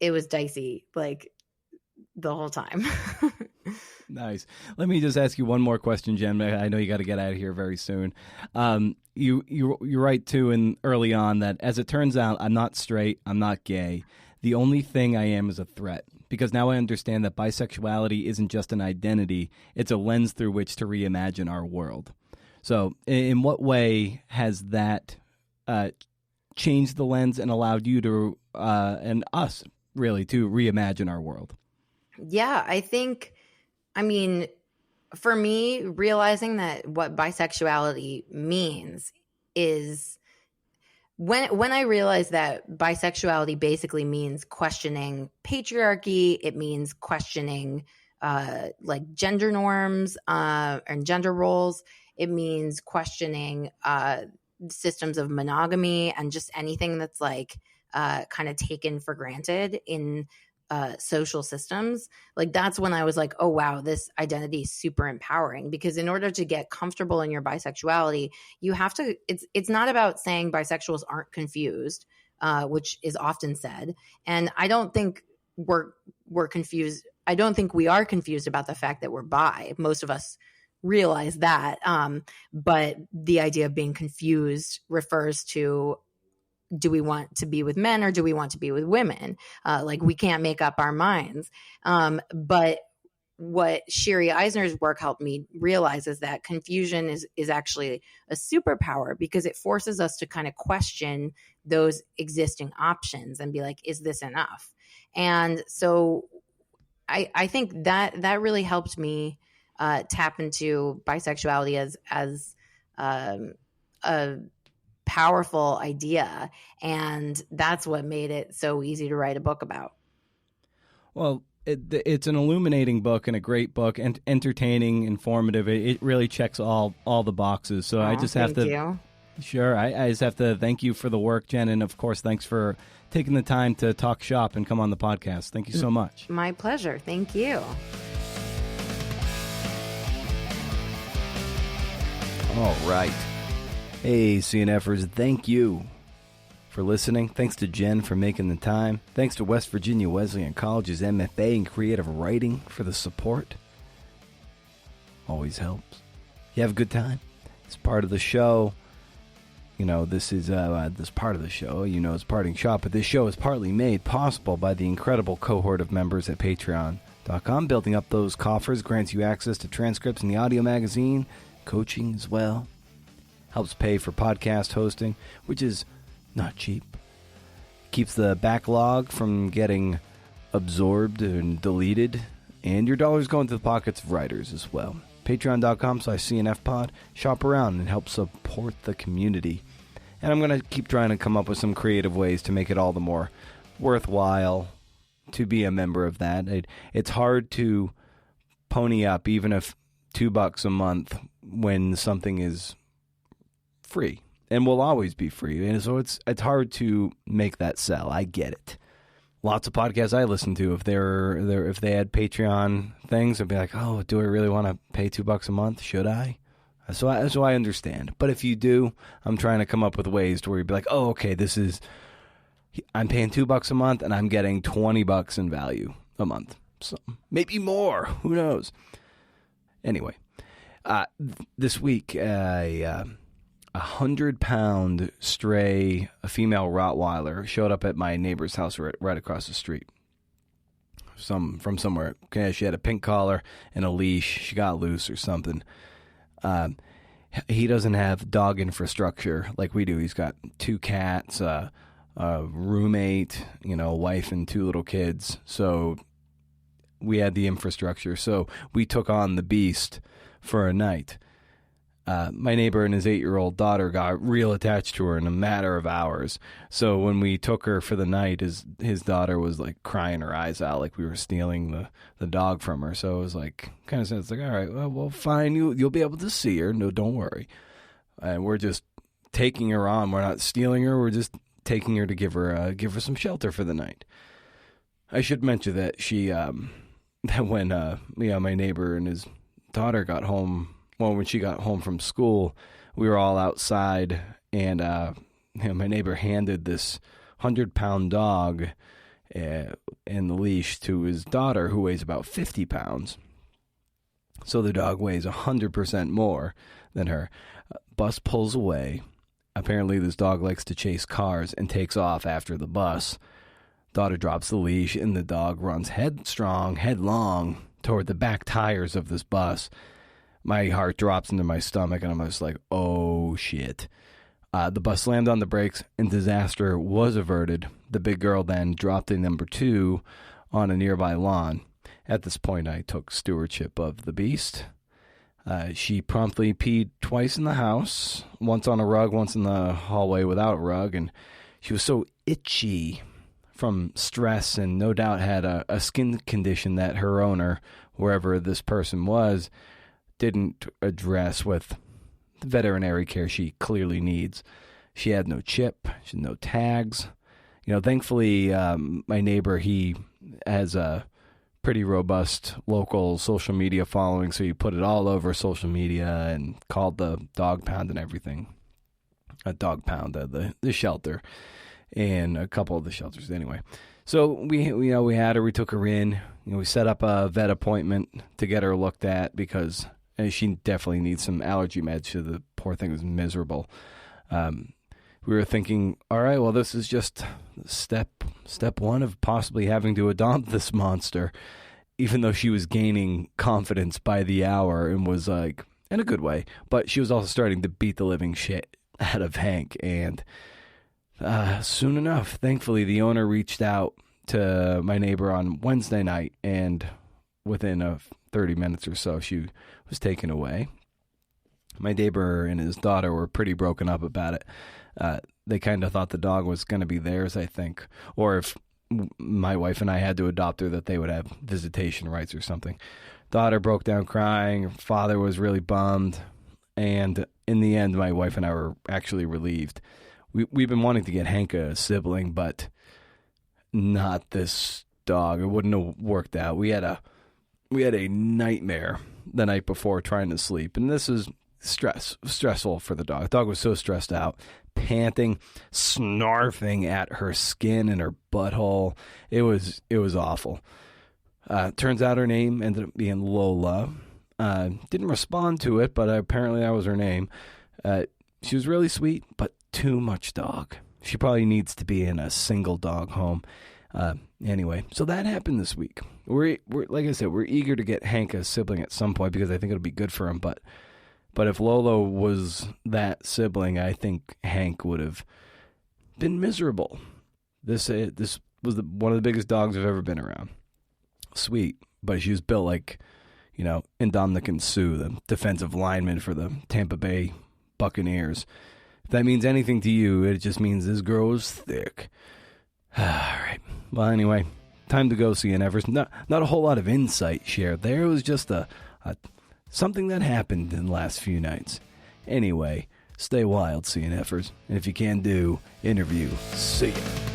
was dicey like the whole time. Nice. Let me just ask you one more question, Jen. I know you got to get out of here very soon. You're right too, and early on that as it turns out, I'm not straight, I'm not gay. The only thing I am is a threat, because now I understand that bisexuality isn't just an identity; it's a lens through which to reimagine our world. So, in what way has that changed the lens and allowed you to and us really to reimagine our world? Yeah, I mean, for me, realizing that what bisexuality means is when I realized that bisexuality basically means questioning patriarchy, it means questioning like gender norms and gender roles. It means questioning systems of monogamy and just anything that's like kind of taken for granted in social systems. Like that's when I was like, oh wow, this identity is super empowering, because in order to get comfortable in your bisexuality, you have to, it's not about saying bisexuals aren't confused, which is often said. And I don't think we're confused. I don't think we are confused about the fact that we're bi. Most of us realize that. But the idea of being confused refers to, do we want to be with men or do we want to be with women? Like we can't make up our minds. But what Sherry Eisner's work helped me realize is that confusion is actually a superpower, because it forces us to kind of question those existing options and be like, is this enough? And so I think that really helped me tap into bisexuality as a powerful idea, and that's what made it so easy to write a book about. Well, it's an illuminating book and a great book, and entertaining, informative. It really checks all the boxes. So I just have to. Thank you. Sure, I just have to thank you for the work, Jen, and of course, thanks for taking the time to talk shop and come on the podcast. Thank you so much. My pleasure. Thank you. All right. Hey, CNFers, thank you for listening. Thanks to Jen for making the time. Thanks to West Virginia Wesleyan College's MFA in Creative Writing for the support. Always helps. You have a good time. It's part of the show. You know, this is this part of the show. You know, it's parting shot, but this show is partly made possible by the incredible cohort of members at Patreon.com. Building up those coffers grants you access to transcripts in the audio magazine, coaching as well. Helps pay for podcast hosting, which is not cheap. Keeps the backlog from getting absorbed and deleted. And your dollars go into the pockets of writers as well. Patreon.com/CNFpod. Shop around and help support the community. And I'm going to keep trying to come up with some creative ways to make it all the more worthwhile to be a member of that. It's hard to pony up, even if $2 a month, when something is free and will always be free. And so it's hard to make that sell. I get it. Lots of podcasts I listen to, if they had Patreon things, I'd be like, oh, do I really want to pay $2 a month? Should I? So I understand. But if you do, I'm trying to come up with ways to where you'd be like, oh, okay, I'm paying $2 a month and I'm getting $20 in value a month. So maybe more. Who knows? Anyway, this week, a 100-pound stray, a female Rottweiler, showed up at my neighbor's house right across the street. From somewhere. Okay, she had a pink collar and a leash. She got loose or something. He doesn't have dog infrastructure like we do. He's got 2 cats, a roommate, a wife and 2 little kids. So we had the infrastructure. So we took on the beast for a night. My neighbor and his 8-year-old daughter got real attached to her in a matter of hours. So when we took her for the night, his daughter was like crying her eyes out, like we were stealing the dog from her. So it was like, kind of said, it's like, all right, well, fine, you'll be able to see her. No, don't worry. And we're just taking her on. We're not stealing her. We're just taking her to give her some shelter for the night. I should mention that that when my neighbor and his daughter got home. Well, when she got home from school, we were all outside, and my neighbor handed this 100-pound dog and the leash to his daughter, who weighs about 50 pounds. So the dog weighs 100% more than her. Bus pulls away. Apparently this dog likes to chase cars and takes off after the bus. Daughter drops the leash and the dog runs headlong toward the back tires of this bus. My heart drops into my stomach and I'm just like, oh shit. The bus slammed on the brakes and disaster was averted. The big girl then dropped a number 2 on a nearby lawn. At this point, I took stewardship of the beast. She promptly peed twice in the house, once on a rug, once in the hallway without a rug, and she was so itchy from stress and no doubt had a skin condition that her owner, wherever this person was, didn't address with the veterinary care she clearly needs. She had no chip, she had no tags. Thankfully, my neighbor, he has a pretty robust local social media following, so he put it all over social media and called the dog pound and everything. A dog pound, the shelter, and a couple of the shelters anyway. So we had her, we took her in, we set up a vet appointment to get her looked at because she definitely needs some allergy meds. So the poor thing was miserable. We were thinking, all right, well, this is just step 1 of possibly having to adopt this monster, even though she was gaining confidence by the hour and was like, in a good way, but she was also starting to beat the living shit out of Hank. And soon enough, thankfully, the owner reached out to my neighbor on Wednesday night, and within 30 minutes or so, she was taken away. My neighbor and his daughter were pretty broken up about it. They kind of thought the dog was going to be theirs, I think. Or if my wife and I had to adopt her, that they would have visitation rights or something. Daughter broke down crying. Father was really bummed. And in the end, my wife and I were actually relieved. We've been wanting to get Hank a sibling, but not this dog. It wouldn't have worked out. We had a nightmare the night before trying to sleep. And this is stressful for the dog. The dog was so stressed out, panting, snarfing at her skin and her butthole. It was awful. Turns out her name ended up being Lola. Didn't respond to it, but apparently that was her name. She was really sweet, but too much dog. She probably needs to be in a single dog home. Anyway, so that happened this week. We're like I said, we're eager to get Hank a sibling at some point because I think it'll be good for him, but if Lolo was that sibling, I think Hank would have been miserable. This was one of the biggest dogs I've ever been around. Sweet, but she was built like, Ndamukong Suh, the defensive lineman for the Tampa Bay Buccaneers. If that means anything to you, it just means this girl was thick. All right. Well, anyway, time to go see an Evers. Not a whole lot of insight shared there. It was just something that happened in the last few nights. Anyway, stay wild, CNFers. And if you can do, interview. See ya.